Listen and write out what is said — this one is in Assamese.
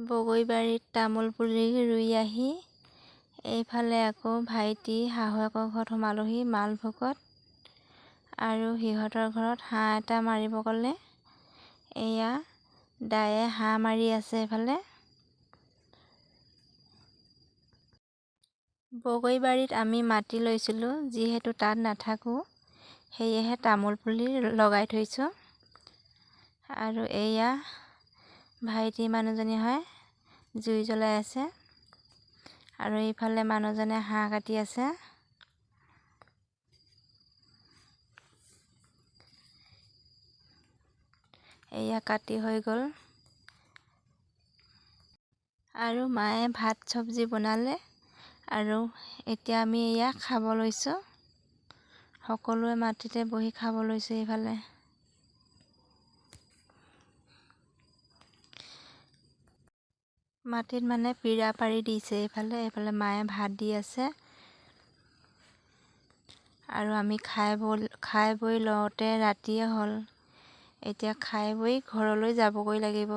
বগৰীবাৰীত তামোল পুলি ৰুই আহি এইফালে আকৌ ভাইটি শাহুৱেকৰ ঘৰত সোমালোহি মালভোগত। আৰু সিহঁতৰ ঘৰত হাঁহ এটা মাৰিব ক'লে। এয়া দায়ে হাঁহ মাৰি আছে এইফালে। বগৰীবাৰীত আমি মাটি লৈছিলোঁ, যিহেতু তাত নাথাকোঁ সেয়েহে তামোল পুলি লগাই থৈছোঁ। আৰু এয়া ভাইটি মানুহজনী হয়, জুই জ্বলাই আছে। আৰু এইফালে মানুহজনে হাঁহ কাটি আছে। এয়া কাটি হৈ গ'ল। আৰু মায়ে ভাত চব্জি বনালে। আৰু এতিয়া আমি এয়া খাব লৈছোঁ। সকলোৱে মাটিতে বহি খাব লৈছোঁ এইফালে। মাটিত মানে পীৰা পাৰি দিছে এইফালে মায়ে ভাত দি আছে। আৰু আমি খাই বৈ লওঁতে ৰাতিয়ে হ'ল। এতিয়া খাই বৈ ঘৰলৈ যাবগৈ লাগিব।